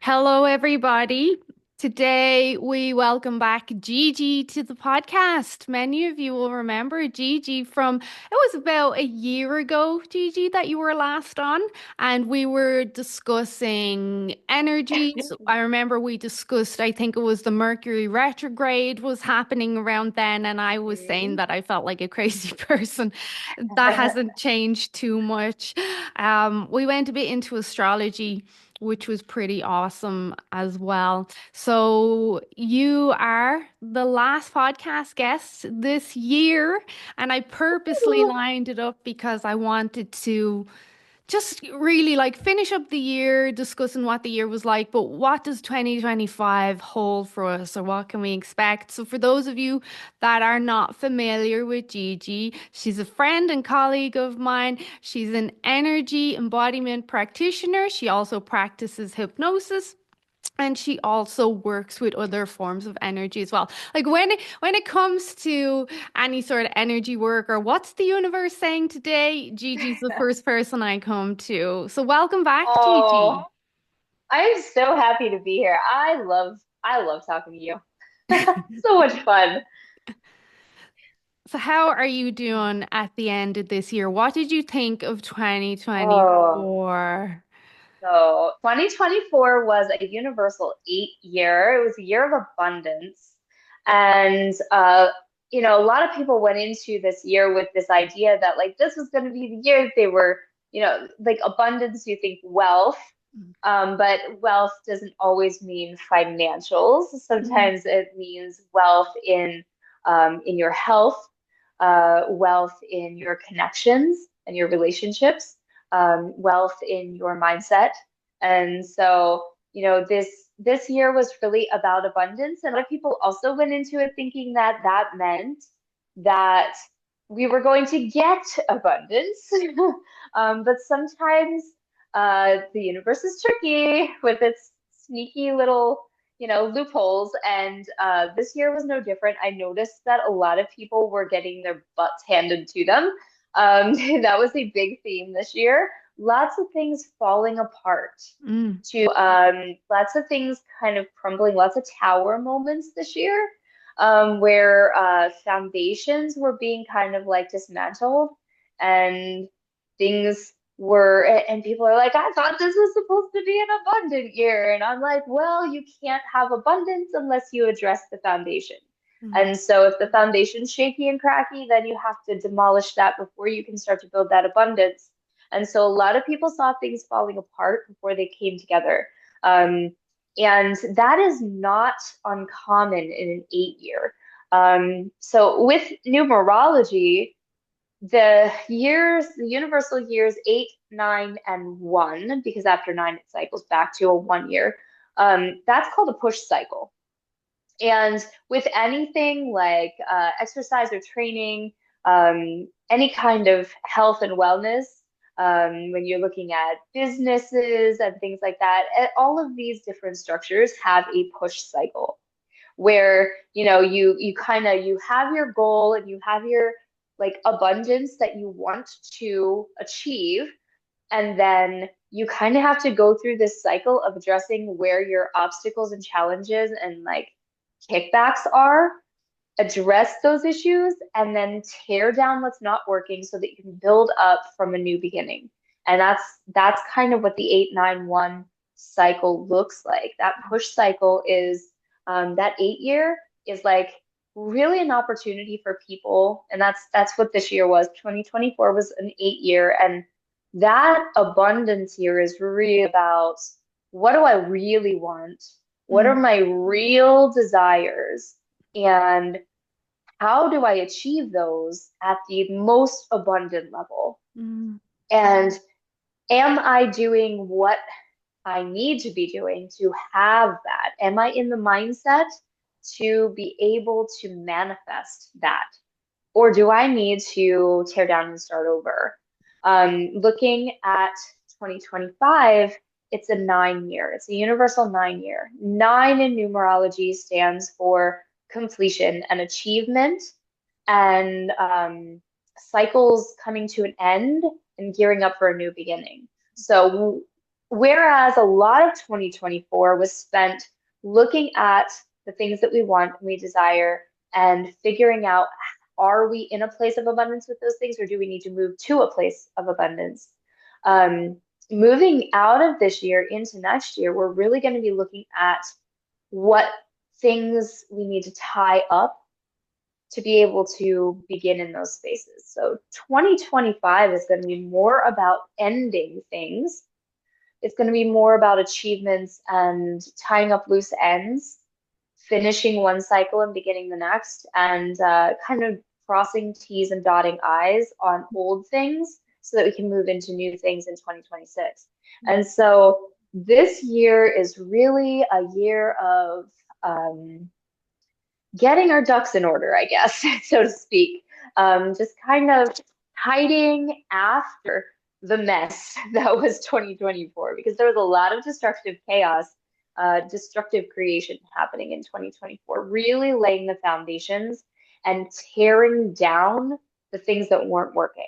Hello, everybody. Today we welcome back Gigi to the podcast. Many of you will remember Gigi from, it was about a year ago, Gigi, that you were last on, and we were discussing energies. I remember we discussed, I think it was the Mercury retrograde was happening around then, and I was saying Mhm. that I felt like a crazy person. That hasn't changed too much. We went a bit into astrology, which was pretty awesome as well. So you are the last podcast guest this year, and I purposely lined it up because I wanted to just really like finish up the year discussing what the year was like, but what does 2025 hold for us or what can we expect? So for those of you that are not familiar with Gigi, she's a friend and colleague of mine. She's an energy embodiment practitioner. She also practices hypnosis. And she also works with other forms of energy as well. Like when it comes to any sort of energy work or what's the universe saying today, Gigi's the first person I come to. So welcome back, Oh, Gigi. I'm so happy to be here. I love talking to you. So much fun. So how are you doing at the end of this year? What did you think of Oh, 2024? so 2024 was a universal 8 year. It was a year of abundance. And a lot of people went into this year with this idea that like this was going to be the year that they were, like abundance, you think wealth. But wealth doesn't always mean financials. Mm, Sometimes it means wealth in your health, wealth in your connections and your relationships, wealth in your mindset. And so, this year was really about abundance. And a lot of people also went into it thinking that that meant that we were going to get abundance. But sometimes the universe is tricky with its sneaky little, loopholes. And this year was no different. I noticed that a lot of people were getting their butts handed to them. That was a big theme this year. Lots of things falling apart mm, to lots of things kind of crumbling, lots of tower moments this year, where foundations were being kind of like dismantled and things and people are like, I thought this was supposed to be an abundant year. And I'm like, well, you can't have abundance unless you address the foundation. mm, And so if the foundation's shaky and cracky, then you have to demolish that before you can start to build that abundance. And so a lot of people saw things falling apart before they came together. Um, and that is not uncommon in an 8 year. So with numerology, the universal years 8, 9, and 1, because after 9 it cycles back to a 1 year. That's called a push cycle. And with anything like exercise or training, any kind of health and wellness, when you're looking at businesses and things like that, all of these different structures have a push cycle where you have your goal and you have your like abundance that you want to achieve, and then you kind of have to go through this cycle of addressing where your obstacles and challenges and like kickbacks are, address those issues, and then tear down what's not working so that you can build up from a new beginning. And that's kind of what the 891 cycle looks like. That push cycle is that 8 year is like really an opportunity for people, and that's what this year was. 2024 was an 8 year, and that abundance year is really about what do I really want? What are mm, my real desires? And how do I achieve those at the most abundant level? mm, And am I doing what I need to be doing to have that? Am I in the mindset to be able to manifest that? Or do I need to tear down and start over? Looking at 2025, it's a 9 year. It's a universal 9 year. Nine in numerology stands for completion and achievement, and cycles coming to an end and gearing up for a new beginning. So Whereas a lot of 2024 was spent looking at the things that we want and we desire and figuring out, are we in a place of abundance with those things, or do we need to move to a place of abundance? Um, Moving out of this year into next year, we're really going to be looking at what things we need to tie up to be able to begin in those spaces. So 2025 is going to be more about ending things. It's going to be more about achievements and tying up loose ends, finishing one cycle and beginning the next, and kind of crossing T's and dotting I's on old things so that we can move into new things in 2026. And so this year is really a year of getting our ducks in order, I guess, so to speak. Just kind of hiding after the mess that was 2024, because there was a lot of destructive chaos, destructive creation happening in 2024, really laying the foundations and tearing down the things that weren't working.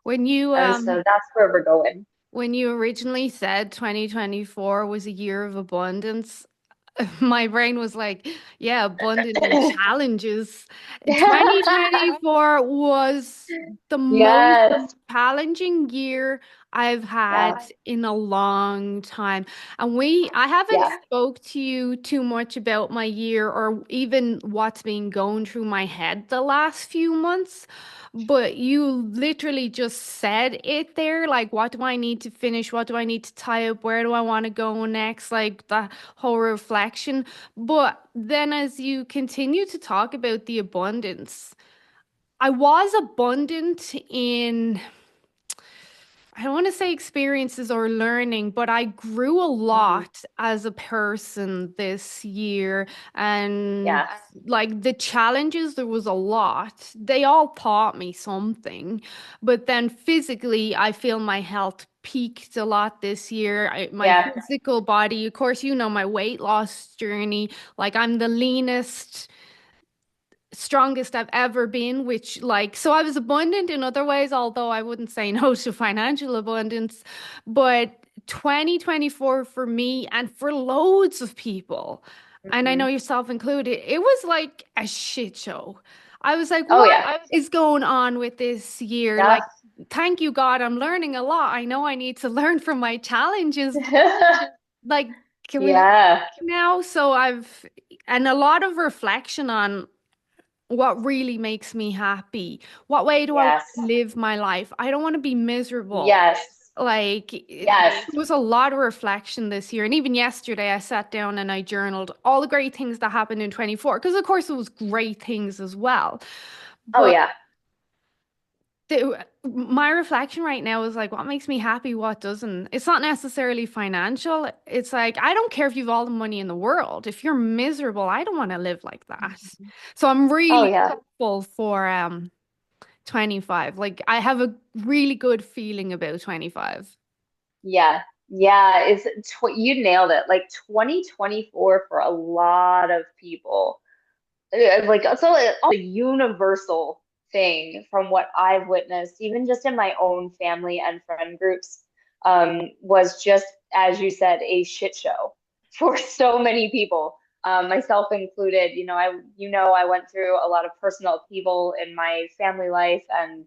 When you And so that's where we're going. when you originally said 2024 was a year of abundance, my brain was like, yeah, abundant in challenges. 2024 was the most Yes. challenging year I've had Yeah. in a long time. And I haven't Yeah. spoke to you too much about my year or even what's been going through my head the last few months. But you literally just said it there. Like, what do I need to finish? What do I need to tie up? Where do I want to go next? Like the whole reflection. But then as you continue to talk about the abundance, I was abundant in, I don't want to say experiences or learning, but I grew a Mhm. lot as a person this year. And Yeah. like the challenges, there was a lot. They all taught me something. But then physically, I feel my health peaked a lot this year. My Yeah. physical body, of course, you know, my weight loss journey, like I'm the leanest strongest I've ever been, which like, so I was abundant in other ways, although I wouldn't say no to financial abundance. But 2024 for me and for loads of people, and I know Mhm. yourself included, it was like a shit show. I was like, Oh what yeah. is going on with this year? Yeah. Like, thank you, God, I'm learning a lot. I know I need to learn from my challenges. Like, can we Yeah. now? So and a lot of reflection on what really makes me happy. What way do I want Yes. to live my life? I don't want to be miserable. Yes. Like Yes. it was a lot of reflection this year. And even yesterday, I sat down and I journaled all the great things that happened in 24, because of course it was great things as well. Oh But yeah. my reflection right now is like, what makes me happy, what doesn't. It's not necessarily financial. It's like, I don't care if you've all the money in the world. If you're miserable, I don't want to live like that. Mhm. So I'm Oh really yeah. grateful for 25. Like I have a really good feeling about 25. Yeah. Yeah. You nailed it. Like 2024 for a lot of people. Like it's a universal thing from what I've witnessed, even just in my own family and friend groups, was just, as you said, a shit show for so many people, myself included. I went through a lot of personal upheaval in my family life, and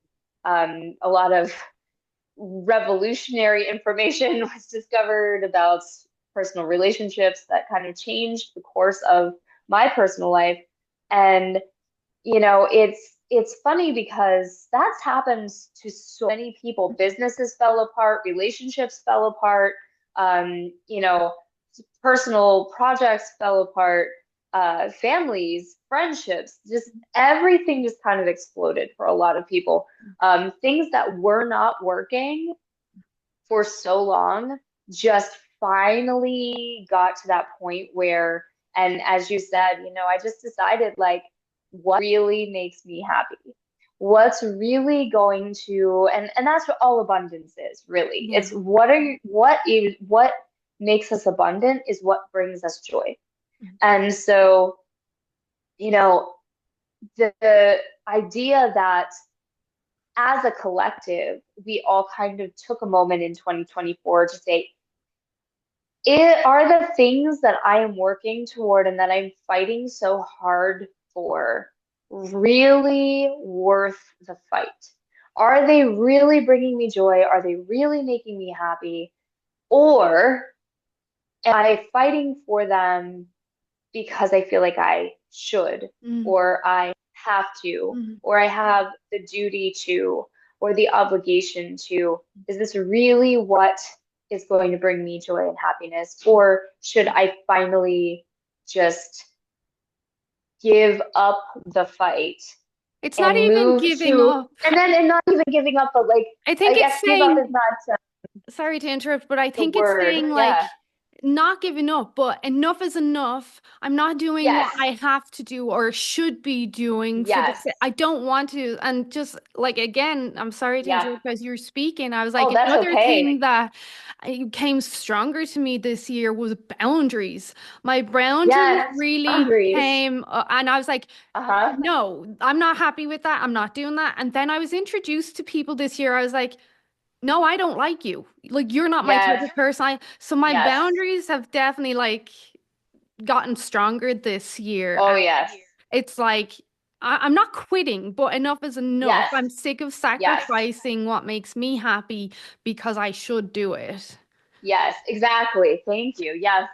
a lot of revolutionary information was discovered about personal relationships that kind of changed the course of my personal life. And it's funny because that's happened to so many people. Businesses fell apart, relationships fell apart, um, you know, personal projects fell apart, families, friendships, just everything just kind of exploded for a lot of people. Things that were not working for so long just finally got to that point where, and as you said, I just decided, like, what really makes me happy? What's really going to, and that's what all abundance is, really. Yeah. It's what makes us abundant is what brings us joy. And so, you know, the idea that as a collective, we all kind of took a moment in 2024 to say, are the things that I am working toward and that I'm fighting so hard for really worth the fight? Are they really bringing me joy? Are they really making me happy? Or am I fighting for them because I feel like I should, Mm, or I have to, mm. or I have the duty to, or the obligation to? Is this really what is going to bring me joy and happiness? Or should I finally just give up the fight It's not and even move giving to, up. and not even giving up, but like, I I think guess it's give up saying, is not sorry to interrupt, but I the think it's word. saying Yeah. like not giving up, but enough is enough. I'm not doing what Yes. I have to do or should be doing for Yes. I don't want to. And just like again, I'm sorry to Yeah. interrupt as you're speaking. I was like, Oh, that's another okay. thing that came stronger to me this year was boundaries. My boundaries Yes. really Boundaries. came, and I was like, Uh-huh. no, I'm not happy with that. I'm not doing that. And then I was introduced to people this year. I was like, no, I don't like you. Like you're not my type Yes. of person. So my Yes. boundaries have definitely like gotten stronger this year. Oh, And yes. it's like I'm not quitting, but enough is enough. Yes. I'm sick of Yes. sacrificing what makes me happy because I should do it. Yes. Exactly. Thank you. Yes.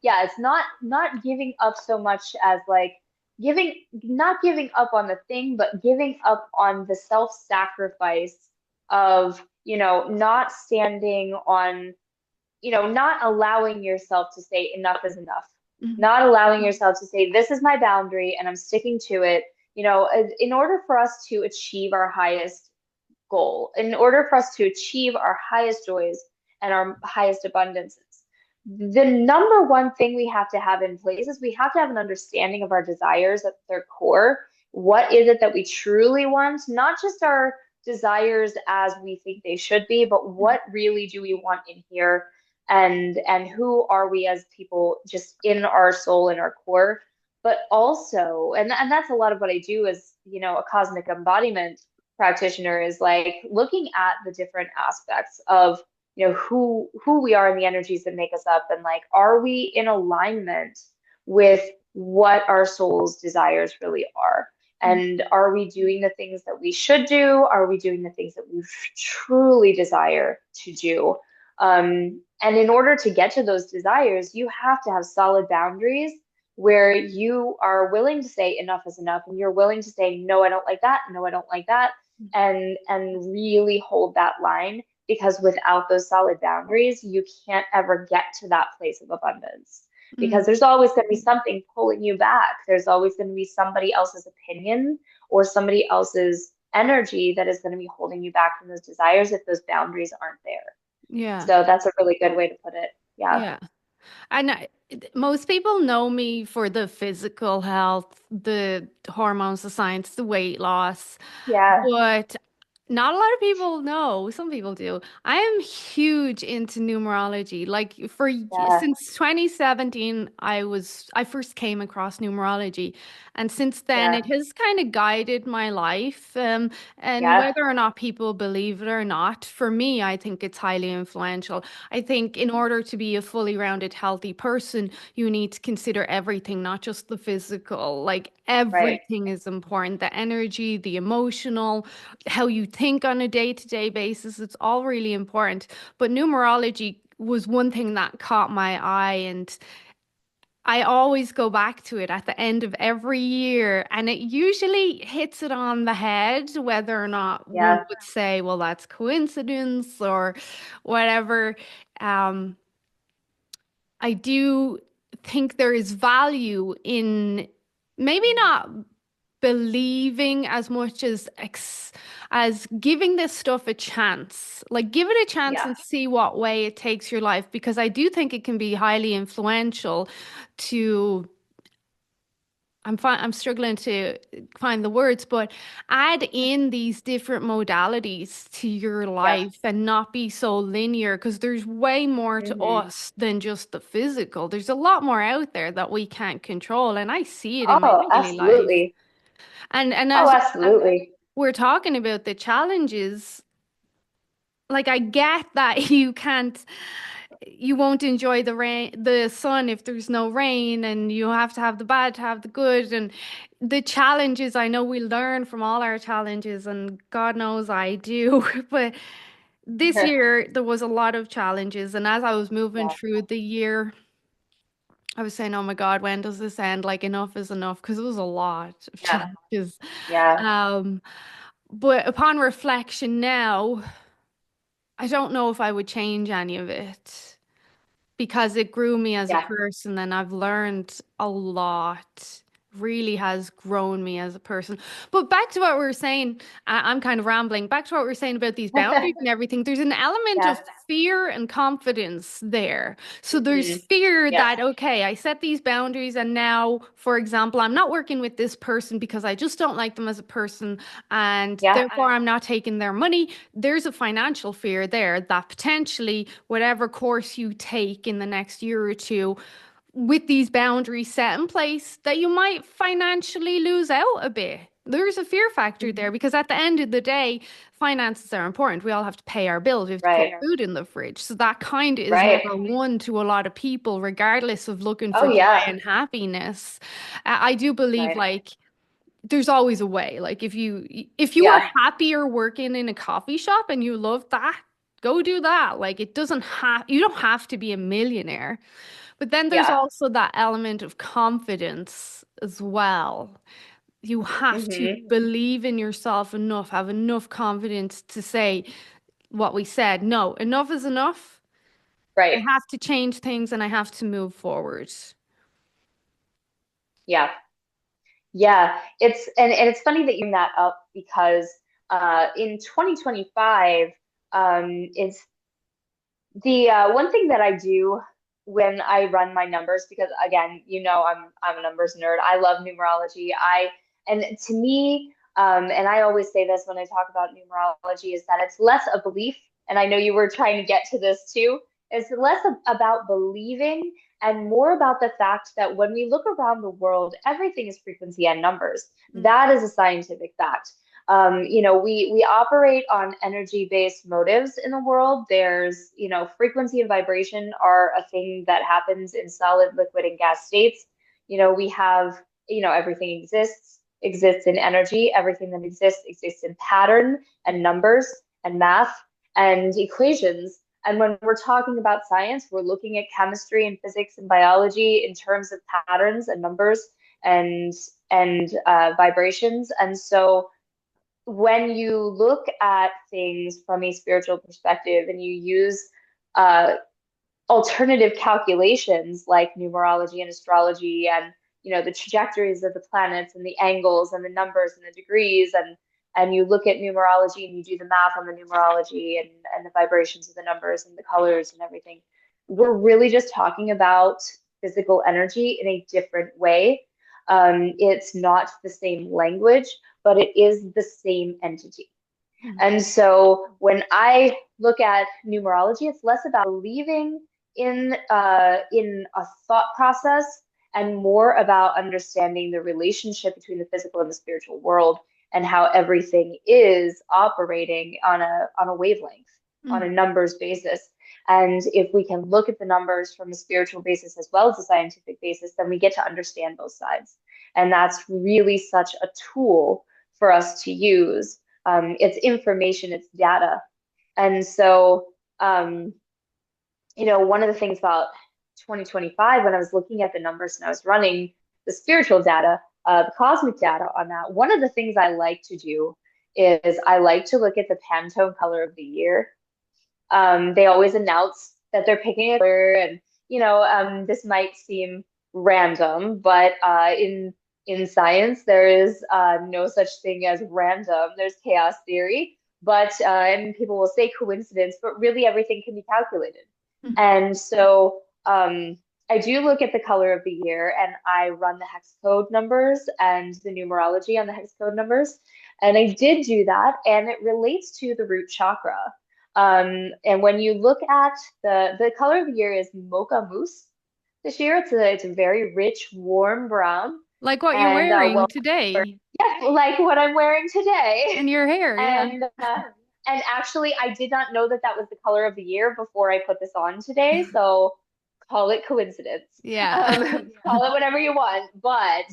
Yeah, it's not giving up so much as like not giving up on the thing, but giving up on the self-sacrifice of, not standing on, not allowing yourself to say enough is enough, Mhm. not allowing yourself to say, this is my boundary and I'm sticking to it. In order for us to achieve our highest goal, in order for us to achieve our highest joys and our highest abundances, the number one thing we have to have in place is we have to have an understanding of our desires at their core. What is it that we truly want? Not just our desires as we think they should be, but what really do we want in here? And who are we as people just in our soul, in our core? But also, and that's a lot of what I do as, a cosmic embodiment practitioner, is like looking at the different aspects of, who we are and the energies that make us up, and like, are we in alignment with what our soul's desires really are? And are we doing the things that we should do? Are we doing the things that we truly desire to do? And in order to get to those desires, you have to have solid boundaries where you are willing to say enough is enough, and you're willing to say, no, I don't like that, no, I don't like that, and really hold that line, because without those solid boundaries, you can't ever get to that place of abundance. Because Mm. there's always going to be something pulling you back. There's always going to be somebody else's opinion or somebody else's energy that is going to be holding you back from those desires if those boundaries aren't there. Yeah. So that's a really good way to put it. Yeah. Yeah. And most people know me for the physical health, the hormones, the science, the weight loss. Yeah. But not a lot of people know. Some people do. I am huge into numerology. Like Yeah. since 2017, I first came across numerology, and since then Yeah. it has kind of guided my life. And Yeah. whether or not people believe it or not, for me, I think it's highly influential. I think in order to be a fully rounded, healthy person, you need to consider everything, not just the physical. Like Right. everything is important, the energy, the emotional, how you think on a day-to-day basis. It's all really important. But numerology was one thing that caught my eye, and I always go back to it at the end of every year, and it usually hits it on the head, whether or not one Yeah. would say, well, that's coincidence or whatever. Um, I do think there is value in maybe not believing as much as as giving this stuff a chance. Like give it a chance Yeah. and see what way it takes your life, because I do think it can be highly influential to I'm struggling to find the words, but add in these different modalities to your Yeah. life and not be so linear, because there's way more to Hmm. us than just the physical. There's a lot more out there that we can't control, and I see it in my Oh, daily life. absolutely. And Oh, as absolutely. we're talking about the challenges, like I get that you can't. you won't enjoy the sun if there's no rain, and you have to have the bad to have the good. And the challenges, I know we learn from all our challenges, and God knows I do. But this year there was a lot of challenges, and as I was moving Yeah, through the year, I was saying, "Oh my God, when does this end? Like enough is enough," because it was a lot of yeah, challenges. yeah, Um, but upon reflection now, I don't know if I would change any of it, because it grew me as a yeah, person, and I've learned a lot. Really has grown me as a person. But back to what we were saying, I'm kind of rambling. Back to what we were saying about these boundaries and everything. There's an element yeah. of fear and confidence there. So there's Hmm. fear Yes, that, okay, I set these boundaries, and now, for example, I'm not working with this person because I just don't like them as a person, and yeah, therefore I'm not taking their money. There's a financial fear there that potentially whatever course you take in the next year or two, with these boundaries set in place, that you might financially lose out a bit. There's a fear factor hmm, there, because at the end of the day, finances are important. We all have to pay our bills. We have to put right, food in the fridge. So that kind of is right. number one to a lot of people, regardless of looking Oh for joy yeah, and happiness. I do believe, right. like, there's always a way. Like, if you are Yeah, happier working in a coffee shop and you love that, go do that. Like, it doesn't have you don't have to be a millionaire. But then there's yeah. also that element of confidence as well. You have to Hmm. believe in yourself enough, have enough confidence to say what we said. No, enough is enough. I Right. have to change things, and I have to move forward. Yeah. Yeah, and it's funny that you bring that up because in 2025, it's the one thing that I do when I run my numbers, because again, I'm a numbers nerd. I love numerology. And to me, and I always say this when I talk about numerology, is that it's less a belief. And I know you were trying to get to this too. It's less about believing and more about the fact that when we look around the world, everything is frequency and numbers. Mm, That is a scientific fact. We operate on energy-based motives in the world. There's, frequency and vibration are a thing that happens in solid, liquid, and gas states. We have, everything exists in energy. Everything that exists in pattern and numbers and math and equations. And when we're talking about science, we're looking at chemistry and physics and biology in terms of patterns and numbers and vibrations. And so when you look at things from a spiritual perspective and you use uh, alternative calculations like numerology and astrology and the trajectories of the planets and the angles and the numbers and the degrees and you look at numerology and you do the math on the numerology and the vibrations of the numbers and the colors and everything, we're really just talking about physical energy in a different way. It's not the same language, but it is the same entity. mm, And so when I look at numerology, it's less about believing in a thought process and more about understanding the relationship between the physical and the spiritual world and how everything is operating on a wavelength, on a mm, numbers basis. And if we can look at the numbers from a spiritual basis as well as a scientific basis, then we get to understand both sides. And that's really such a tool for us to use. It's information, it's data. And so, one of the things about 2025, when I was looking at the numbers and I was running the spiritual data, the cosmic data on that, one of the things I like to do is I like to look at the Pantone color of the year. They always announce that they're picking a color, and this might seem random, but in science there is no such thing as random. There's chaos theory, but and people will say coincidence, but really everything can be calculated. mm. And so I do look at the color of the year, and I run the hex code numbers and the numerology on the hex code numbers, and I did do that, and it relates to the root chakra. And when you look at the color of the year is mocha mousse this year. It's a very rich, warm brown, Like what you're and wearing today, yes, like what I'm wearing today. and your hair, yeah. And And actually, I did not know that that was the color of the year before I put this on today. So call it coincidence. Yeah. Call it whatever you want. But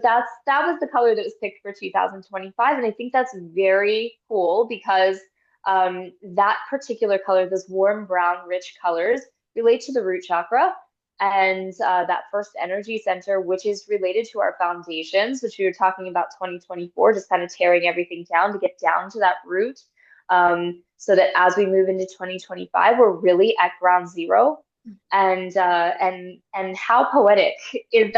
that was the color that was picked for 2025. And I think that's very cool because that particular color, those warm brown, rich colors, relate to the root chakra and that first energy center, which is related to our foundations, which we were talking about 2024, just kind of tearing everything down to get down to that root. So that as we move into 2025, we're really at ground zero. And how poetic is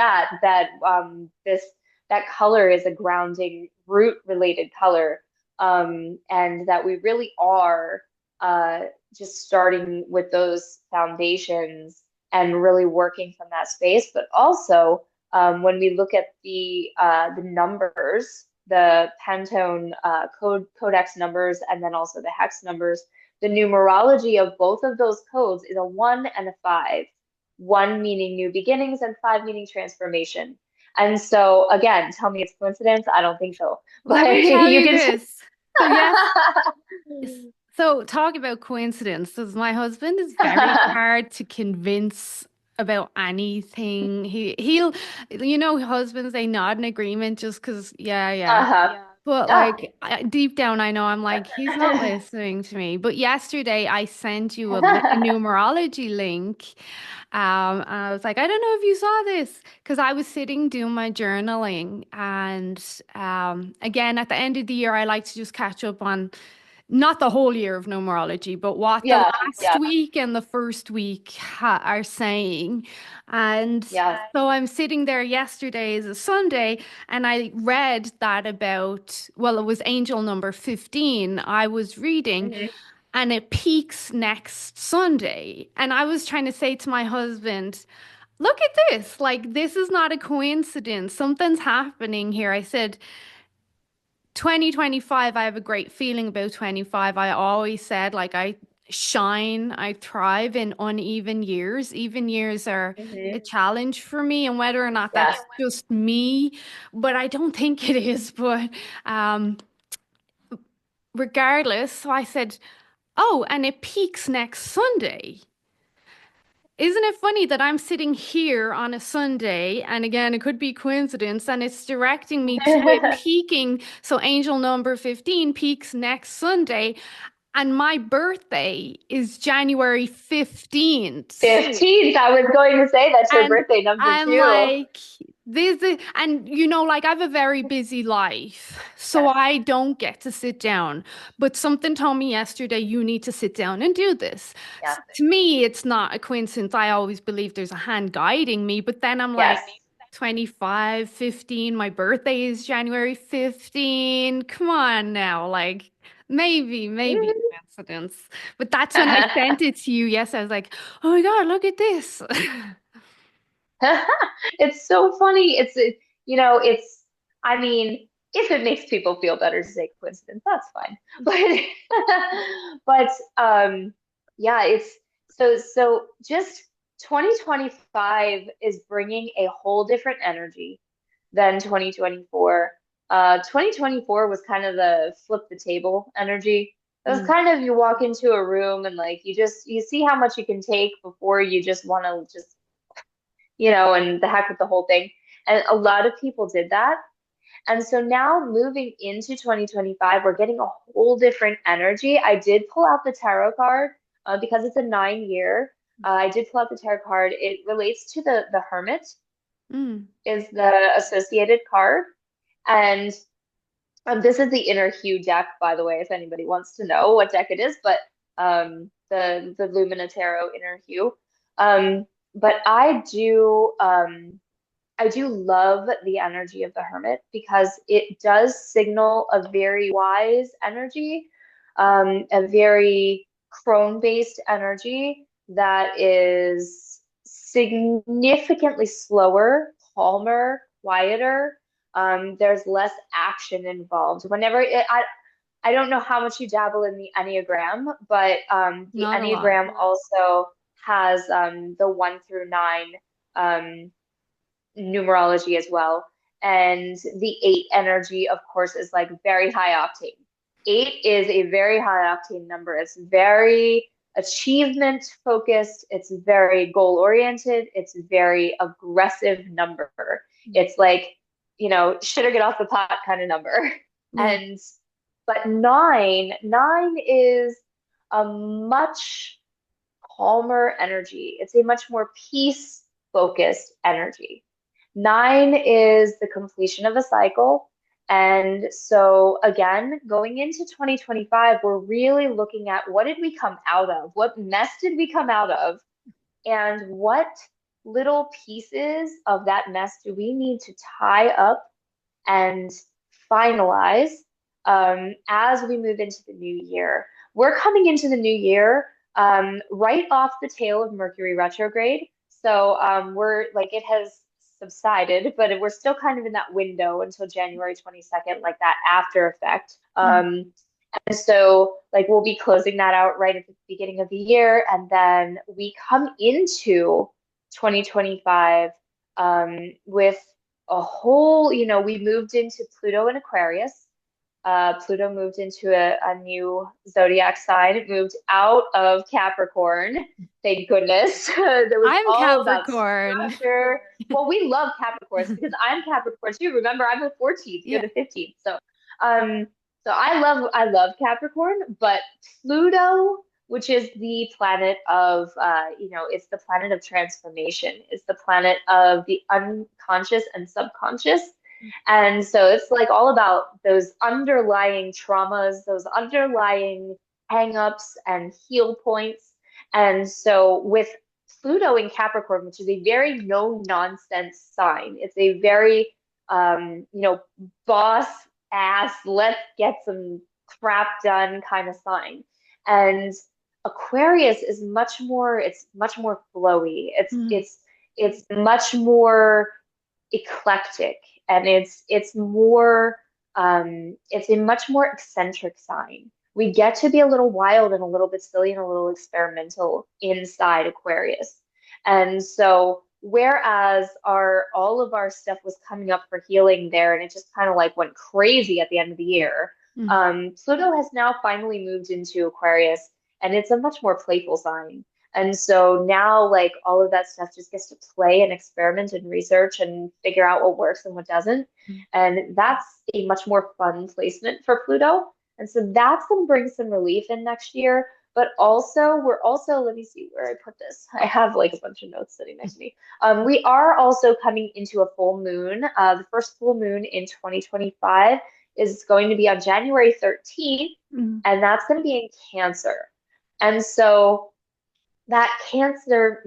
this that color is a grounding root related color, and that we really are uh, just starting with those foundations and really working from that space. But also, when we look at the numbers, the Pantone codex numbers, and then also the hex numbers, the numerology of both of those codes is a 1 and a 5. 1 meaning new beginnings, and 5 meaning transformation. And so, again, tell me it's coincidence. I don't think so, Let but me tell you you can. this. So yes, so talk about coincidences. My husband is very hard to convince about anything. He'll, husbands, they nod in agreement just because, yeah, yeah. Uh-huh. But Ah. like deep down, I know I'm like, he's not listening to me. But yesterday, I sent you a numerology link. And I was like, I don't know if you saw this because I was sitting doing my journaling. And again, at the end of the year, I like to just catch up on not the whole year of numerology, but what the Yeah, last yeah, week and the first week are saying. And yeah. so I'm sitting there yesterday as a Sunday, and I read that about, well, it was angel number 15. I was reading, Hmm. and it peaks next Sunday. And I was trying to say to my husband, look at this. Like, this is not a coincidence. Something's happening here. I said, 2025, I have a great feeling about 25. I always said, like, I shine, I thrive in uneven years. Even years are a Hmm. challenge for me, and whether or not Yeah. that's just me, but I don't think it is. But um, regardless, so I said, oh, and it peaks next Sunday. Isn't it funny that I'm sitting here on a Sunday, and again, it could be coincidence, and it's directing me to it peaking. So angel number 15 peaks next Sunday, and my birthday is January 15th. 15th. I was going to say that's your And birthday number I'm two. like, and like I have a very busy life, so Yes, I don't get to sit down. But something told me yesterday, you need to sit down and do this. yeah, To me, it's not a coincidence. I always believe there's a hand guiding me, but then I'm yes. like, 25, 15, my birthday is January 15. Come on now, like maybe coincidence. But that's when I sent it to you. Yes, I was like, oh my God, look at this. It's so funny. It's, I mean, if it makes people feel better to say coincidence, that's fine. But, yeah, so just 2025 is bringing a whole different energy than 2024. 2024 was kind of the flip the table energy. It was Mm. kind of you walk into a room and like you see how much you can take before you just want to just and the heck with the whole thing. And a lot of people did that. And so now moving into 2025, we're getting a whole different energy. I did pull out the tarot card because it's a 9 year. I did pull out the tarot card. It relates to the Hermit Mm. is the associated card. And this is the inner hue deck, by the way, if anybody wants to know what deck it is, but the Lumina Tarot inner hue. But I do love the energy of the Hermit because it does signal a very wise energy, a very crone-based energy that is significantly slower, calmer, quieter. There's less action involved. I don't know how much you dabble in the Enneagram, but the Not a lot. Enneagram also has the 1 through 9 um, numerology as well. And the 8 energy, of course, is like very high octane. Eight is a very high octane number. It's very achievement focused. It's very goal oriented. It's very aggressive number. It's like, shit or get off the pot kind of number. Yeah. And but nine is a much calmer energy. It's a much more peace focused energy. Nine is the completion of a cycle. And so, again, going into 2025, we're really looking at what did we come out of? What mess did we come out of? And what little pieces of that mess do we need to tie up and finalize as we move into the new year? We're coming into the new year right off the tail of Mercury retrograde. So we're like, it has subsided, but we're still kind of in that window until January 22nd, like that after effect. Mm. And so, like, we'll be closing that out right at the beginning of the year. And then we come into 2025 with a whole, we moved into Pluto and Aquarius. Pluto moved into a new zodiac sign. It moved out of Capricorn. Thank goodness. That was I'm all about Capricorn. structure. Well, we love Capricorns because I'm Capricorn too. Remember, I'm the 14th, you're Yeah. the 15th. Um, so I love Capricorn, but Pluto, which is the planet of, it's the planet of transformation. It's the planet of the unconscious and subconscious. And so it's like all about those underlying traumas, those underlying hangups and heal points. And so with Pluto in Capricorn, which is a very no nonsense sign, it's a very, boss ass, let's get some crap done kind of sign. And Aquarius is much more flowy. It's Mm. it's it's much more eclectic, and it's a much more eccentric sign. We get to be a little wild and a little bit silly and a little experimental inside Aquarius. And so whereas our all of our stuff was coming up for healing there and it just kind of like went crazy at the end of the year, Mm. Pluto has now finally moved into Aquarius, and it's a much more playful sign. And so now, like, all of that stuff just gets to play and experiment and research and figure out what works and what doesn't. Mm. And that's a much more fun placement for Pluto. And so that's going to bring some relief in next year. But also, let me see where I put this. I have like a bunch of notes sitting next to me. We are also coming into a full moon. The first full moon in 2025 is going to be on January 13th, Mm. and that's going to be in Cancer. And so that Cancer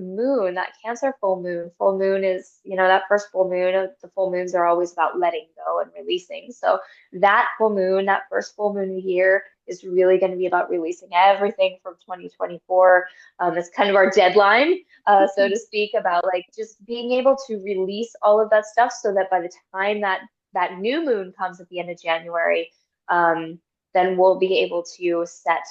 full moon is, that first full moon, the full moons are always about letting go and releasing. So that full moon, that first full moon of the year is really going to be about releasing everything from 2024. It's kind of our deadline, so to speak, about like just being able to release all of that stuff so that by the time that new moon comes at the end of January, then we'll be able to set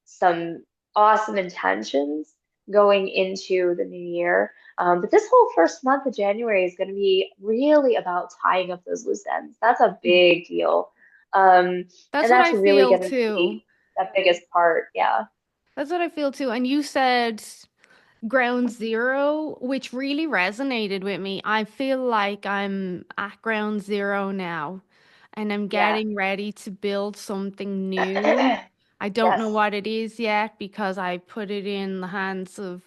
some awesome intentions going into the new year. But this whole first month of January is going to be really about tying up those loose ends. That's a Mm. big deal. Um, That's and what that's I really feel going to too. be the biggest part. Yeah. That's what I feel too. And you said ground zero, which really resonated with me. I feel like I'm at ground zero now and I'm Yeah. getting ready to build something new. I don't know Yes. what it is yet because I put it in the hands of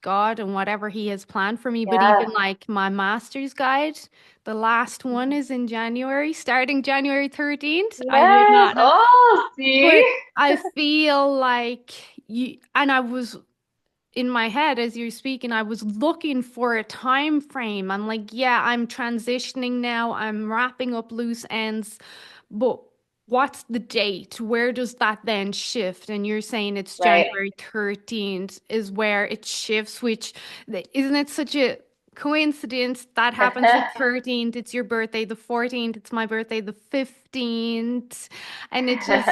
God and whatever He has planned for me. But even Yeah. like my master's guide, the last one is in January, starting January 13th. I did Yes. not know. Oh, see? But I feel like and I was in my head as you're speaking, I was looking for a time frame. I'm like, yeah, I'm transitioning now. I'm wrapping up loose ends, but what's the date? Where does that then shift? And you're saying it's Right. January 13th is where it shifts, which isn't it such a coincidence that happens the 13th, it's your birthday, the 14th, it's my birthday, the 15th, and it just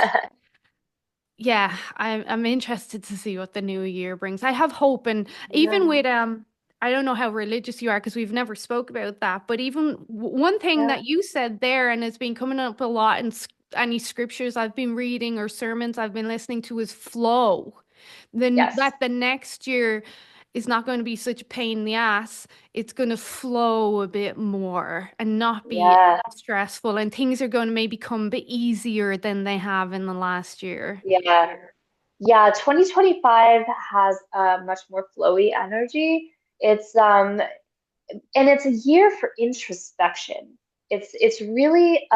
yeah, I'm interested to see what the new year brings. I have hope, and even Yeah. with I don't know how religious you are because we've never spoke about that, but even one thing Yeah. that you said there, and it's been coming up a lot in any scriptures I've been reading or sermons I've been listening to is flow. Then Yes. that the next year is not going to be such a pain in the ass. It's going to flow a bit more and not be Yeah. stressful, and things are going to maybe come a bit easier than they have in the last year. Yeah. Yeah. 2025 has a much more flowy energy. It's and it's a year for introspection. It's really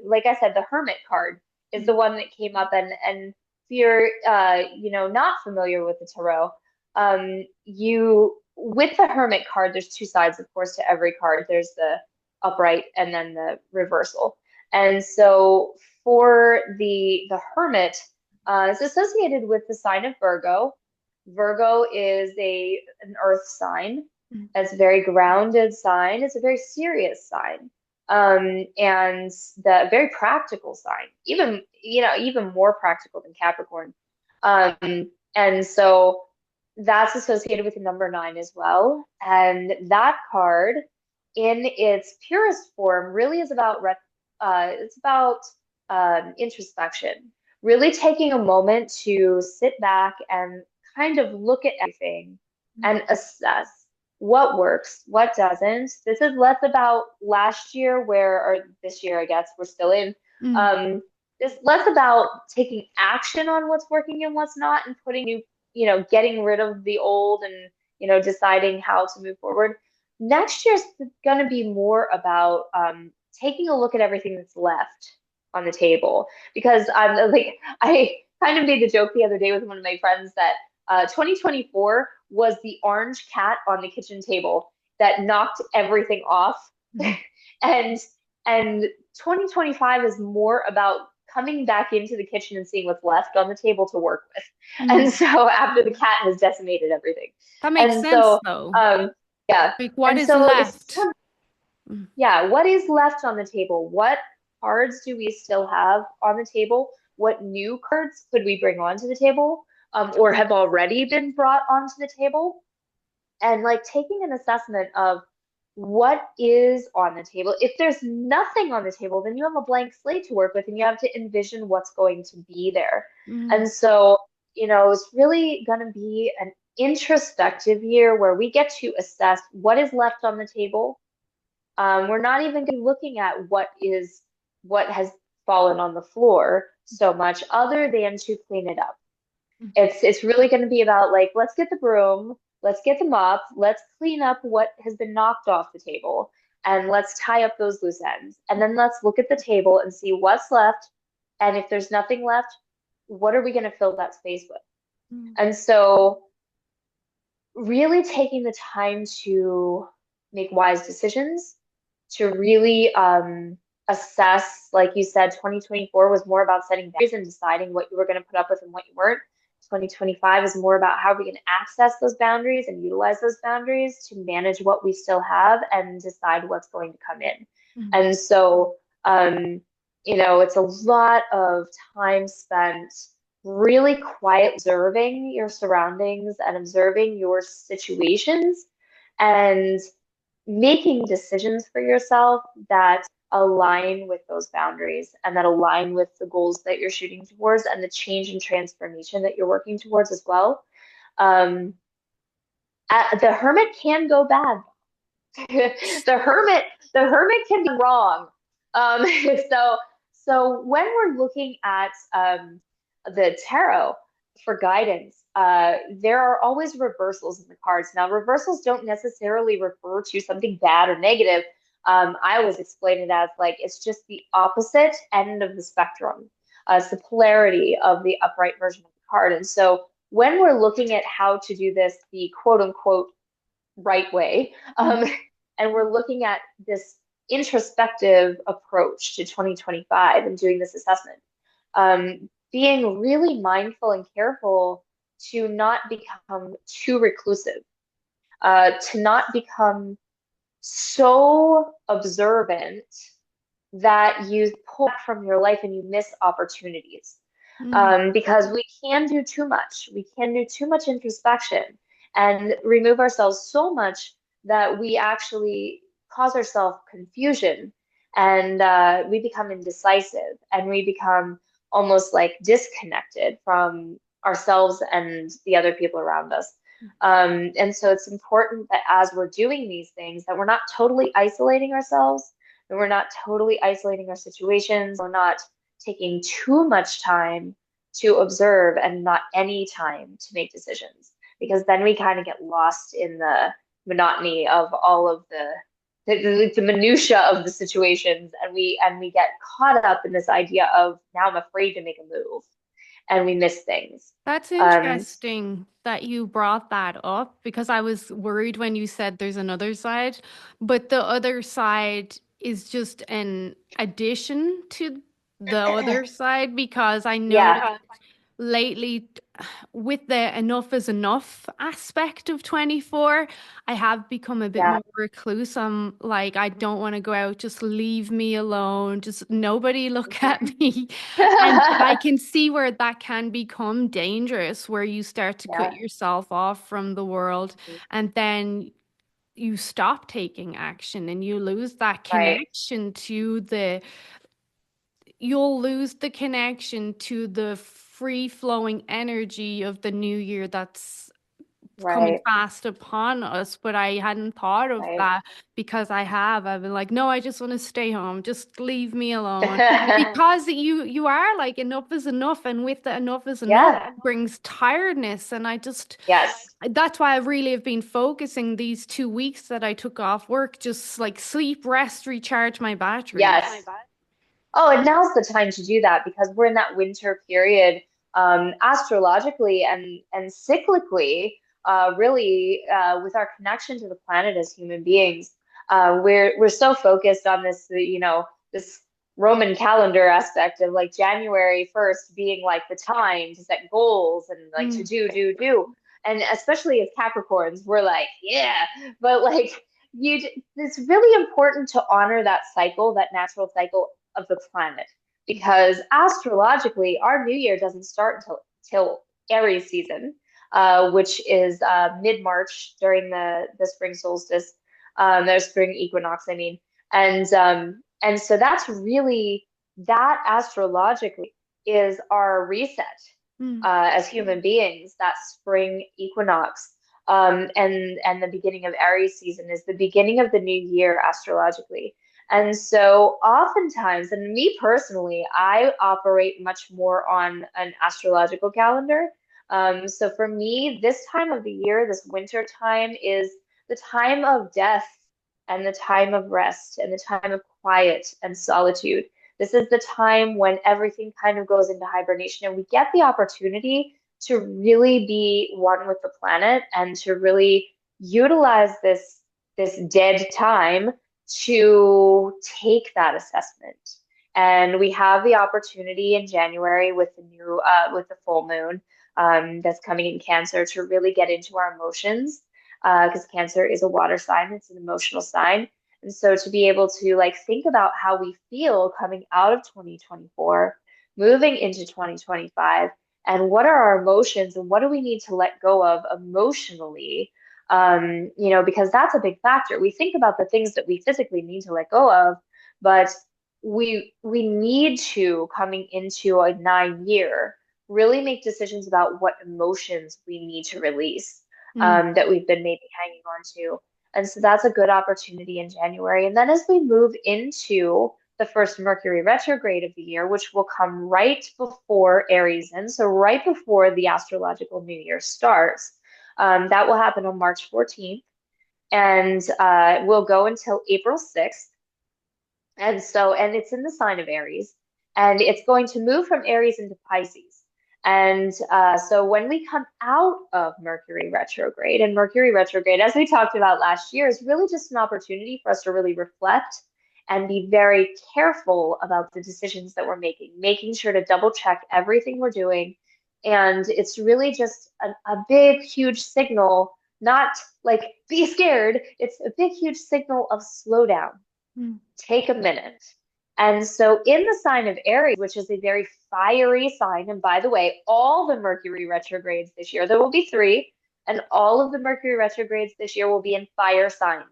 like I said, the Hermit card is the one that came up, and if you're not familiar with the tarot, you with the Hermit card, there's two sides, of course, to every card. There's the upright and then the reversal. And so for the Hermit, it's associated with the sign of Virgo. Virgo is a an earth sign. Mm. It's a very grounded sign. It's a very serious sign. And the very practical sign, even more practical than Capricorn. And so that's associated with the number nine as well. And that card, in its purest form, really is about it's about introspection. Really taking a moment to sit back and kind of look at everything and assess what works, what doesn't. This is less about last year, or this year, I guess we're still in. Mm. Um, it's less about taking action on what's working and what's not, and putting getting rid of the old, and deciding how to move forward. Next year's going to be more about taking a look at everything that's left on the table, because I kind of made the joke the other day with one of my friends that 2024 was the orange cat on the kitchen table that knocked everything off. Mm. and and 2025 is more about coming back into the kitchen and seeing what's left on the table to work with. And Mm. so after the cat has decimated everything. That makes And sense so though. yeah. Like what And is so it's left? Mm. yeah, what is left on the table? What cards do we still have on the table? What new cards could we bring onto the table, or have already been brought onto the table? And like taking an assessment of what is on the table. If there's nothing on the table, then you have a blank slate to work with, and you have to envision what's going to be there. Mm. And so, it's really going to be an introspective year where we get to assess what is left on the table. We're not even going to be looking at what has fallen on the floor so much, other than to clean it up. It's really going to be about, like, let's get the broom, let's get the mop, let's clean up what has been knocked off the table, and let's tie up those loose ends. And then let's look at the table and see what's left. And if there's nothing left, what are we going to fill that space with? Mm. And so really taking the time to make wise decisions, to really assess, like you said, 2024 was more about setting boundaries and deciding what you were going to put up with and what you weren't. 2025 is more about how we can access those boundaries and utilize those boundaries to manage what we still have and decide what's going to come in. Mm. And so, it's a lot of time spent really quiet observing your surroundings and observing your situations, and making decisions for yourself that align with those boundaries and that align with the goals that you're shooting towards and the change and transformation that you're working towards as well. Um, the hermit can go bad. the hermit, the hermit can be wrong. Um, so, so when we're looking at the tarot for guidance, there are always reversals in the cards. Now, reversals don't necessarily refer to something bad or negative. I always explain it as, like, it's just the opposite end of the spectrum. It's the polarity of the upright version of the card. And so when we're looking at how to do this the quote unquote right way, Mm. and we're looking at this introspective approach to 2025 and doing this assessment, being really mindful and careful to not become too reclusive, to not become so observant that you pull back from your life and you miss opportunities. Mm. Because we can do too much. We can do too much introspection and remove ourselves so much that we actually cause ourselves confusion and we become indecisive, and we become almost like disconnected from ourselves and the other people around us. And so it's important that as we're doing these things, that we're not totally isolating ourselves, that we're not totally isolating our situations, we're not taking too much time to observe and not any time to make decisions, because then we kind of get lost in the monotony of all of the minutia of the situations, and we get caught up in this idea of now I'm afraid to make a move, and we miss things. That's Um, interesting that you brought that up because I was worried when you said there's another side, but the other side is just an addition to the other side because I know yeah, lately with the enough is enough aspect of 24, I have become a bit yeah, more recluse. I'm like, I don't want to go out, just leave me alone, just nobody look at me. And I can see where that can become dangerous, where you start to cut yeah, yourself off from the world and then you stop taking action and you lose that right, connection to the you'll lose the connection to the free flowing energy of the new year that's coming right, fast upon us. But I hadn't thought of right. that because I've been like, no, I just want to stay home. Just leave me alone. Because you are like enough is enough. And with the enough is enough Yeah, brings tiredness. And I just yes, that's why I really have been focusing these 2 weeks that I took off work, just like sleep, rest, recharge my batteries. yes. Oh, and now's the time to do that because we're in that winter period, astrologically and cyclically, really, with our connection to the planet as human beings. We're so focused on this, this Roman calendar aspect of like January 1st being like the time to set goals and like to Mm, do. And especially as Capricorns, we're like, yeah, but like it's really important to honor that cycle, that natural cycle of the planet, because astrologically our new year doesn't start until Aries season, which is mid-March during the spring solstice, the spring equinox, I mean. And so that's really, that astrologically is our reset, mm, as human beings, that spring equinox. And the beginning of Aries season is the beginning of the new year astrologically. And so oftentimes, and me personally, I operate much more on an astrological calendar. So for me, this time of the year, this winter time, is the time of death and the time of rest and the time of quiet and solitude. This is the time when everything kind of goes into hibernation and we get the opportunity to really be one with the planet and to really utilize this dead time to take that assessment. And we have the opportunity in January with the new with the full moon, that's coming in Cancer, to really get into our emotions, because Cancer is a water sign, it's an emotional sign. And so to be able to like think about how we feel coming out of 2024, moving into 2025, and what are our emotions and what do we need to let go of emotionally, because that's a big factor. We think about the things that we physically need to let go of, but we need to, coming into a 9 year, really make decisions about what emotions we need to release, mm, that we've been maybe hanging on to. And so that's a good opportunity in January. And then as we move into the first Mercury retrograde of the year, which will come right before Aries ends, so right before the astrological new year starts, that will happen on March 14th and will go until April 6th. And it's in the sign of Aries, and it's going to move from Aries into Pisces. And so when we come out of Mercury retrograde, and Mercury retrograde, as we talked about last year, is really just an opportunity for us to really reflect and be very careful about the decisions that we're making sure to double check everything we're doing. And it's really just a big, huge signal, not like be scared. It's a big, huge signal of slow down, mm. take a minute. And so, in the sign of Aries, which is a very fiery sign, and by the way, all the Mercury retrogrades this year, there will be three, and all of the Mercury retrogrades this year will be in fire signs.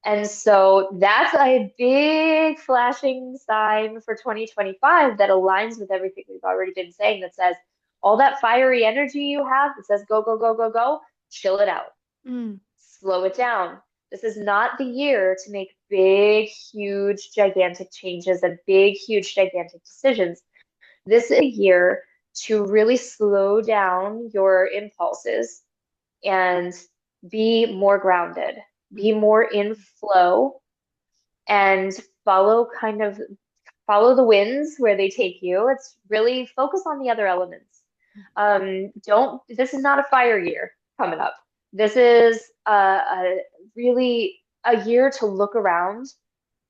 And so that's a big flashing sign for 2025 that aligns with everything we've already been saying that says all that fiery energy you have that says go, go, go, go, go, chill it out, Mm. slow it down. This is not the year to make big, huge, gigantic changes and big, huge, gigantic decisions. This is a year to really slow down your impulses and be more grounded, be more in flow, and follow kind of follow the winds where they take you. It's really focus on the other elements. Don't, this is not a fire year coming up. This is a really a year to look around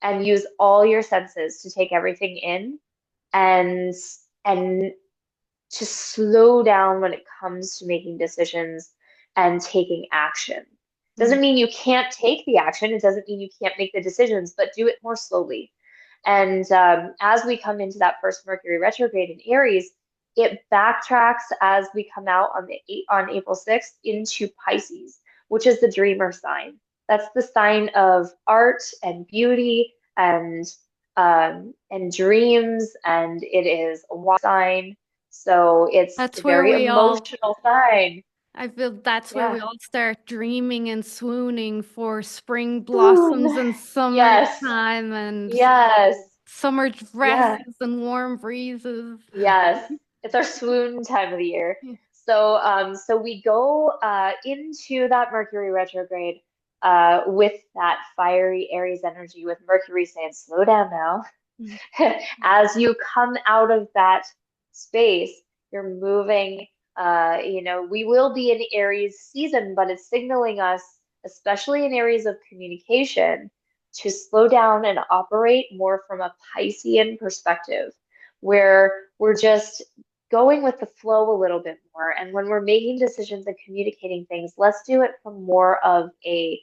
and use all your senses to take everything in and and to slow down when it comes to making decisions and taking action. Mm. Doesn't mean you can't take the action. It doesn't mean you can't make the decisions, but do it more slowly. And as we come into that first Mercury retrograde in Aries, it backtracks as we come out on April 6th into Pisces, which is the dreamer sign. That's the sign of art and beauty and dreams, and it is a water sign, so it's a That's where very we all, emotional sign. I feel that's where we Yeah. all start dreaming and swooning for spring blossoms Swoon. and Yes. summertime and Yes. summer Yeah. dresses and warm breezes. Yes. It's our swoon time of the year. Yeah. So we go into that Mercury retrograde with that fiery Aries energy, with Mercury saying, slow down now. Mm. As you come out of that space, you're moving. We will be in Aries season, but it's signaling us, especially in areas of communication, to slow down and operate more from a Piscean perspective, where we're just going with the flow a little bit more. And when we're making decisions and communicating things, let's do it from more of a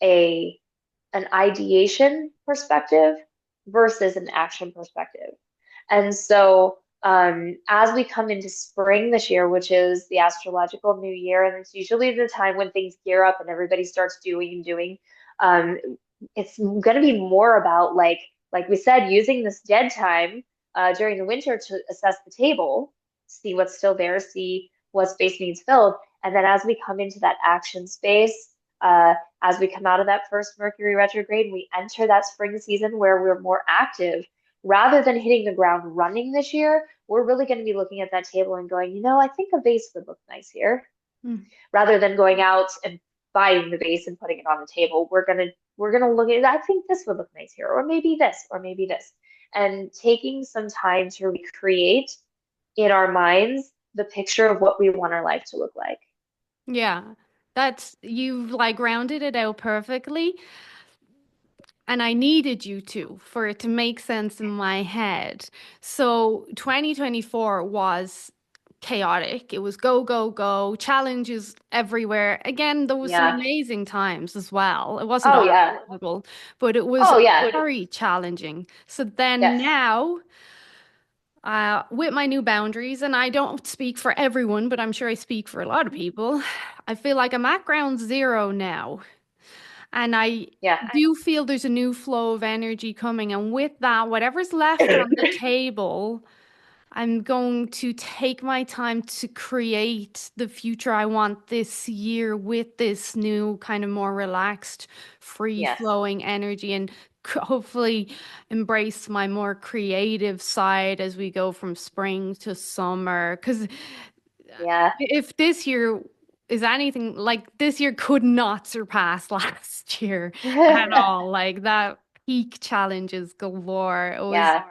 an ideation perspective versus an action perspective. And so, as we come into spring this year, which is the astrological new year, and it's usually the time when things gear up and everybody starts doing and doing, um, it's going to be more about like we said, using this dead time during the winter to assess the table, see what's still there, see what space needs filled, and then as we come into that action space, as we come out of that first Mercury retrograde, we enter that spring season where we're more active. Rather than hitting the ground running this year, we're really going to be looking at that table and going, I think a vase would look nice here. Mm. Rather than going out and buying the vase and putting it on the table, we're gonna look at it. I think this would look nice here, or maybe this, or maybe this, and taking some time to recreate in our minds the picture of what we want our life to look like. Yeah, that's you've like rounded it out perfectly. And I needed you to for it to make sense in my head. So 2024 was chaotic. It was go, go, go, challenges everywhere. Again, there was some Yeah. amazing times as well. It wasn't Oh all yeah. horrible, but it was Oh yeah. very challenging. So then Yes. now, with my new boundaries, and I don't speak for everyone, but I'm sure I speak for a lot of people, I feel like I'm at ground zero now. And I Yeah. do feel there's a new flow of energy coming. And with that, whatever's left on the table, I'm going to take my time to create the future I want this year with this new kind of more relaxed, free Yes. flowing energy and hopefully embrace my more creative side as we go from spring to summer. Because Yeah. if this year is anything like this year could not surpass last year at all. Like that peak challenges galore. It was Yeah.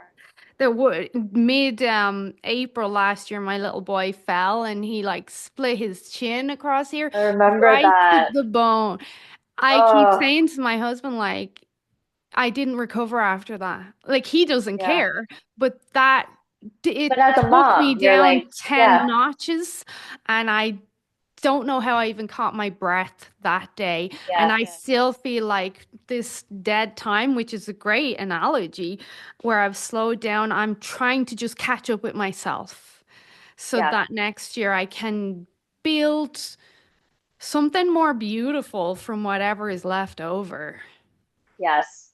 there were mid April last year my little boy fell and he like split his chin across here I remember right to that. the bone. I keep Oh, saying to my husband like I didn't recover after that. Like he doesn't yeah. care, but that But it as a took me mom, you're down like, 10 yeah, notches and I don't know how I even caught my breath that day. And yeah, I still feel like this dead time, which is a great analogy, where I've slowed down, I'm trying to just catch up with myself so yeah. that next year I can build something more beautiful from whatever is left over. Yes.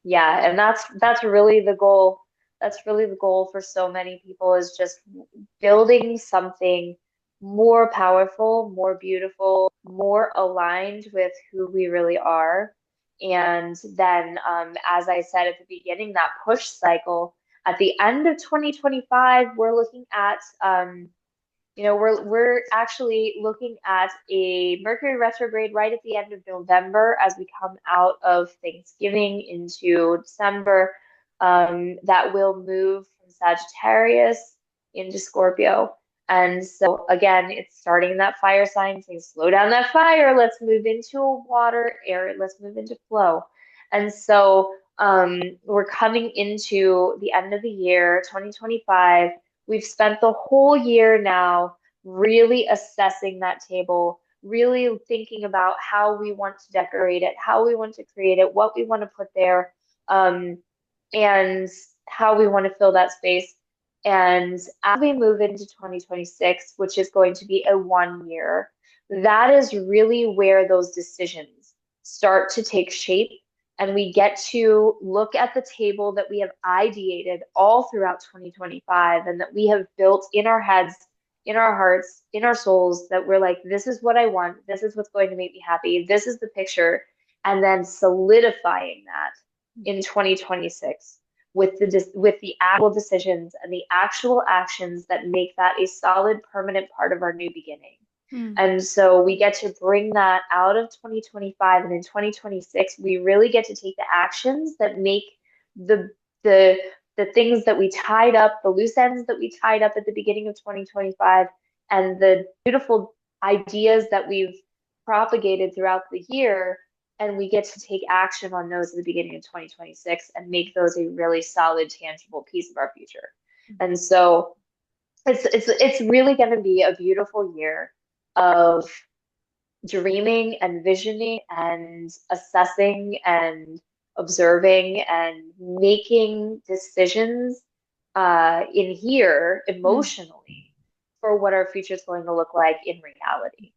Yeah, and that's really the goal. That's really the goal for so many people is just building something more powerful, more beautiful, more aligned with who we really are. And then, as I said at the beginning, that push cycle at the end of 2025, we're looking at we're actually looking at a Mercury retrograde right at the end of November as we come out of Thanksgiving into December. That will move from Sagittarius into Scorpio. And so again, it's starting in that fire sign, saying slow down that fire. Let's move into a water area. Let's move into flow. And so we're coming into the end of the year, 2025. We've spent the whole year now really assessing that table, really thinking about how we want to decorate it, how we want to create it, what we want to put there, and how we want to fill that space. And as we move into 2026, which is going to be a 1 year, that is really where those decisions start to take shape. And we get to look at the table that we have ideated all throughout 2025 and that we have built in our heads, in our hearts, in our souls, that we're like, this is what I want. This is what's going to make me happy. This is the picture. And then solidifying that in 2026 with the actual decisions and the actual actions that make that a solid permanent part of our new beginning. Mm. And so we get to bring that out of 2025, and in 2026 we really get to take the actions that make the the the things that we tied up, the loose ends that we tied up at the beginning of 2025, and the beautiful ideas that we've propagated throughout the year, and we get to take action on those at the beginning of 2026 and make those a really solid, tangible piece of our future. And so it's really going to be a beautiful year of dreaming and visioning and assessing and observing and making decisions in here Mm. emotionally for what our future is going to look like in reality.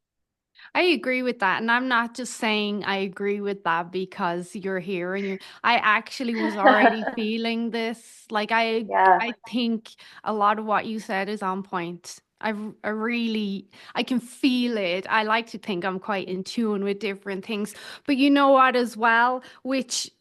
I agree with that. And I'm not just saying I agree with that because you're here and I actually was already feeling this. Like Yeah. I think a lot of what you said is on point. I really I can feel it. I like to think I'm quite in tune with different things. But you know what as well, which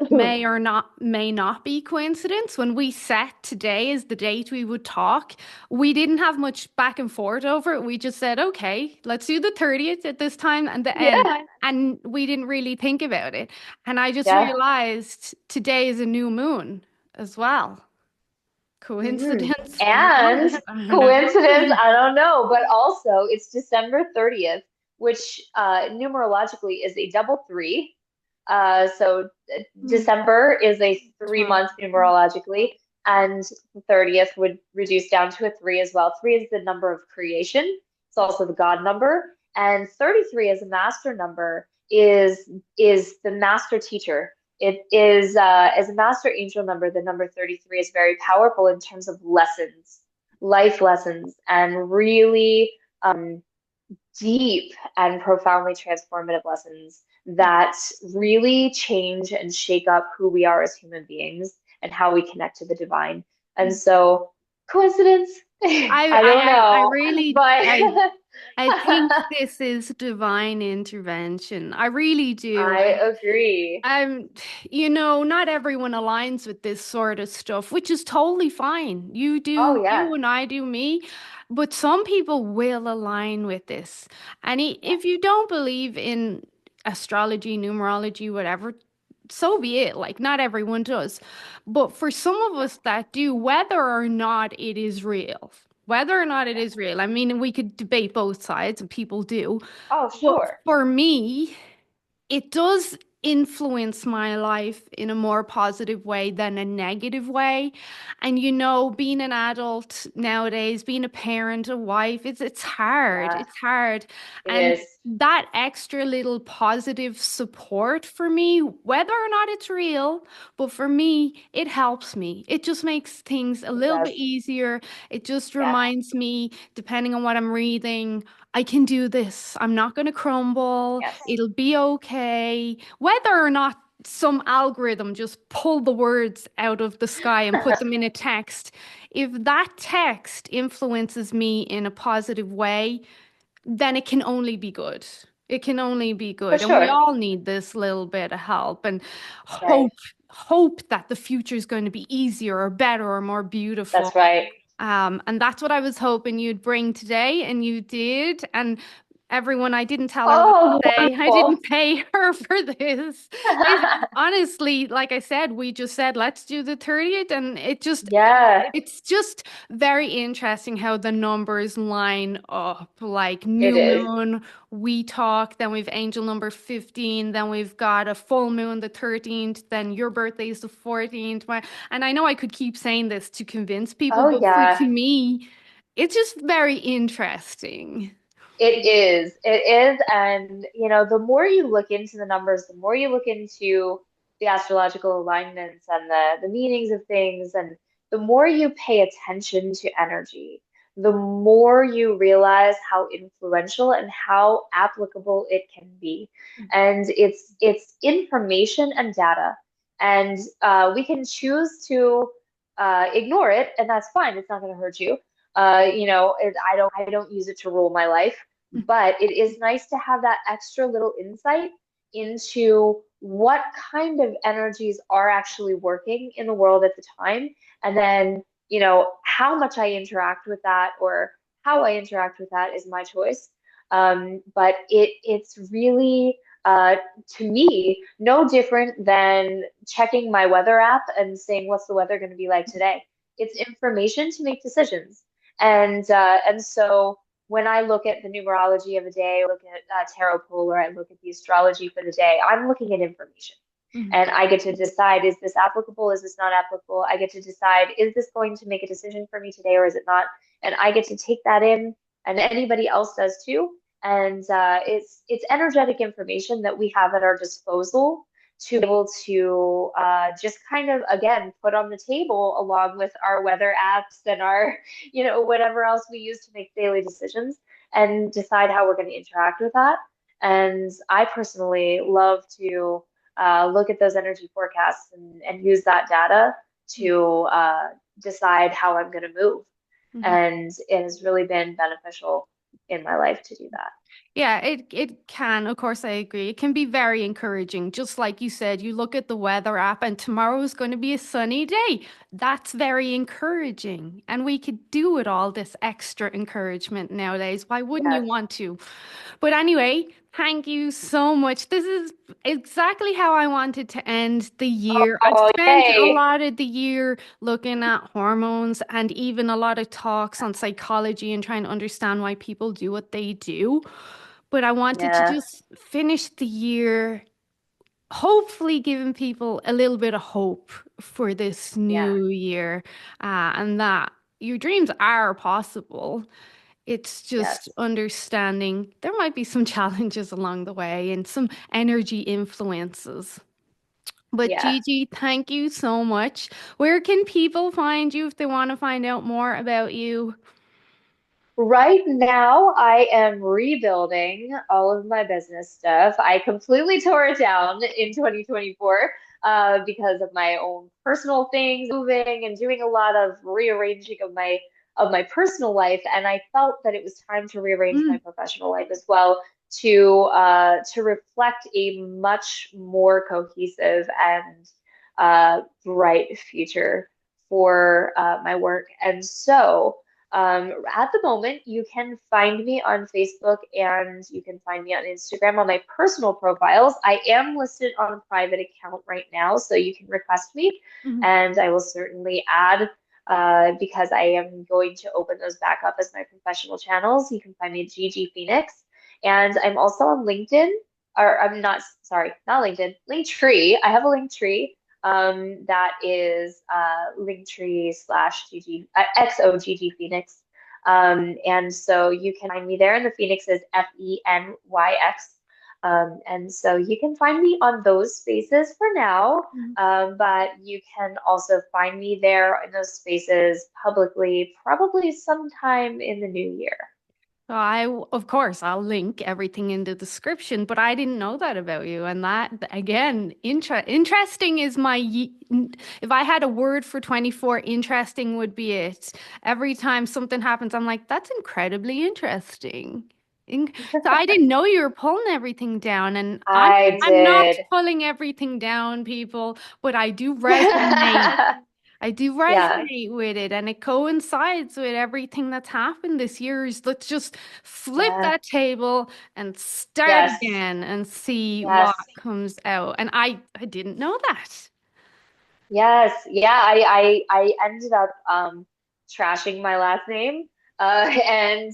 may not be coincidence. When we set today as the date we would talk, we didn't have much back and forth over it. We just said, okay, let's do the 30th at this time and the end. Yeah. And we didn't really think about it. And I just Yeah. realized today is a new moon as well. Hmm. Coincidence? And What? I don't coincidence, know. I don't know, but also it's December 30th, which numerologically is a double three. So Hmm. December is a 12. 3 month numerologically, and the 30th would reduce down to a three as well. Three is the number of creation. It's also the God number, and 33 as a master number is the master teacher. It is as a master angel number, the number 33 is very powerful in terms of lessons, life lessons, and really deep and profoundly transformative lessons that really change and shake up who we are as human beings and how we connect to the divine. And so, coincidence? I don't I know, really but I think this is divine intervention. I really do. I agree. I'm, you know, not everyone aligns with this sort of stuff, which is totally fine. You Oh, do yeah. you and I do me, but some people will align with this. And Yeah. if you don't believe in astrology, numerology, whatever, so be it. Like, not everyone does. But for some of us that do, whether or not it is real, whether or not it Yeah. is real, I mean, we could debate both sides, and people do. Oh, But sure. for me, it does influence my life in a more positive way than a negative way. And you know, being an adult nowadays, being a parent, a wife, it's hard. Yeah, It's hard. it And is. that extra little positive support for me, whether or not it's real, but for me, it helps me. It just makes things a It little does. bit easier. It just Yeah. reminds me, depending on what I'm reading, I can do this. I'm not going to crumble. Yes. It'll be okay. Whether or not some algorithm just pulled the words out of the sky and put them in a text. If that text influences me in a positive way, then it can only be good. It can only be For good. And we sure. all need this little bit of help and Right. hope that the future is going to be easier or better or more beautiful. That's right. And that's what I was hoping you'd bring today, and you did. And everyone, I didn't tell her what to Oh, say. I wonderful. didn't pay her for this. Honestly, like I said, we just said, let's do the 30th. And Yeah, it's just very interesting how the numbers line up. Like it new is. moon, we talk, then we've angel number 15, then we've got a full moon the 13th, then your birthday is the 14th. And I know I could keep saying this to convince people, Oh, but to yeah. me, it's just very interesting. It is. It is. And, the more you look into the numbers, the more you look into the astrological alignments and the meanings of things, and the more you pay attention to energy, the more you realize how influential and how applicable it can be. And it's information and data. And we can choose to ignore it, and that's fine. It's not going to hurt you. I don't use it to rule my life, but it is nice to have that extra little insight into what kind of energies are actually working in the world at the time. And then, how much I interact with that or how I interact with that is my choice. But it's really, uh, to me, no different than checking my weather app and saying, what's the weather going to be like today? It's information to make decisions. And so when I look at the numerology of a day, look at tarot pool, or I look at the astrology for the day, I'm looking at information. Mhm. And I get to decide, is this applicable? Is this not applicable? I get to decide, is this going to make a decision for me today or is it not? And I get to take that in, and anybody else does too. And it's energetic information that we have at our disposal to be able to just kind of, again, put on the table along with our weather apps and our, whatever else we use to make daily decisions, and decide how we're going to interact with that. And I personally love to look at those energy forecasts and use that data to decide how I'm going to move. Mhm. And it has really been beneficial in my life to do that. Yeah, it can. Of course, I agree. It can be very encouraging. Just like you said, you look at the weather app and tomorrow is going to be a sunny day. That's very encouraging. And we could do it all this extra encouragement nowadays. Why wouldn't you Yes. want to? But anyway, thank you so much. This is exactly how I wanted to end the year. I've Oh, spent a yay. lot of the year looking at hormones and even a lot of talks on psychology and trying to understand why people do what they do. But I wanted to Yeah. just finish the year, hopefully giving people a little bit of hope for this Yeah. new year, and that your dreams are possible. It's just Yes. understanding there might be some challenges along the way and some energy influences. But Yeah. Gigi, thank you so much. Where can people find you if they want to find out more about you? Right now, I am rebuilding all of my business stuff. I completely tore it down in 2024 because of my own personal things, moving and doing a lot of rearranging of my personal life, and I felt that it was time to rearrange my Mm, professional life as well to reflect a much more cohesive and bright future for my work. And so. At the moment, you can find me on Facebook and you can find me on Instagram on my personal profiles. I am listed on a private account right now, so you can request me, mhm, and I will certainly add because I am going to open those back up as my professional channels. You can find me at Gigi Fenyx, and I'm also on LinkedIn. Or I'm not, sorry, not LinkedIn, Linktree. I have a Linktree that is Linktree/GG XOGG Phoenix. And so you can find me there, and the Phoenix is Fenyx. And so you can find me on those spaces for now, mhm. but you can also find me there in those spaces publicly, probably sometime in the new year. So of course, I'll link everything in the description, but I didn't know that about you. And that, again, interesting is if I had a word for 24, interesting would be it. Every time something happens, I'm like, that's incredibly interesting. So I didn't know you were pulling everything down, and I I'm not did. pulling everything down, people, but I do resonate. I do Yeah. resonate with it, and it coincides with everything that's happened this year. Let's just flip Yeah. that table and start Yes. again and see Yes. what comes out. And I didn't know that. Yes, yeah, I ended up trashing my last name and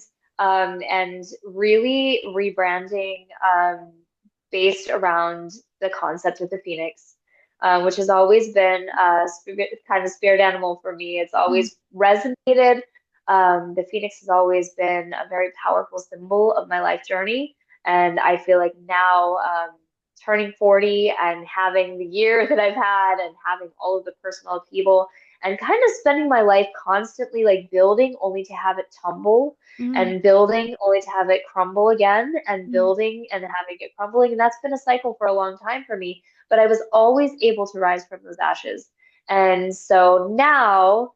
really rebranding based around the concept of the phoenix, which has always been kind of spirit animal for me. It's Mm, always resonated. The phoenix has always been a very powerful symbol of my life journey, and I feel like now. Turning 40 and having the year that I've had and having all of the personal upheaval and kind of spending my life constantly like building only to have it tumble mm, and building only to have it crumble again and mm. building and having it crumbling. And that's been a cycle for a long time for me, but I was always able to rise from those ashes. And so now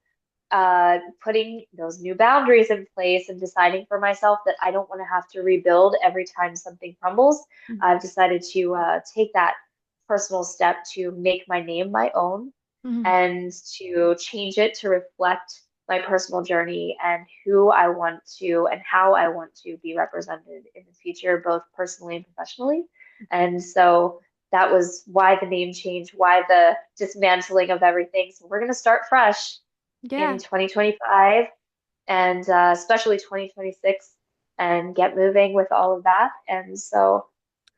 putting those new boundaries in place and deciding for myself that I don't want to have to rebuild every time something crumbles. Mm, I've decided to take that personal step to make my name my own mm. and to change it to reflect my personal journey and who I want to and how I want to be represented in the future, both personally and professionally. And so that was why the name change, why the dismantling of everything. So we're going to start fresh in Yeah. 2025 and especially 2026 and get moving with all of that. And so,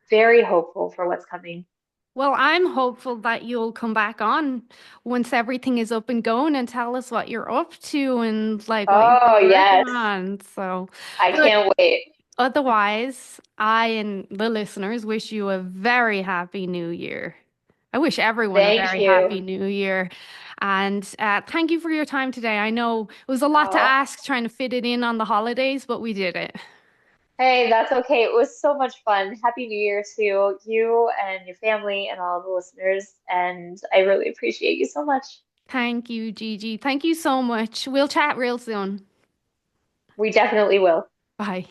very hopeful for what's coming. Well, I'm hopeful that you'll come back on once everything is up and going and tell us what you're up to and like what you've been Oh, working yes. on. So, I but can't wait. otherwise, I and the listeners wish you a very happy new year. I wish everyone a Thank very you. happy new year. And thank you for your time today. I know it was a lot to Oh, ask trying to fit it in on the holidays, but we did it. hey, that's okay. It was so much fun. Happy New Year to you and your family and all the listeners. And I really appreciate you so much. Thank you, Gigi. Thank you so much. We'll chat real soon. We definitely will. Bye.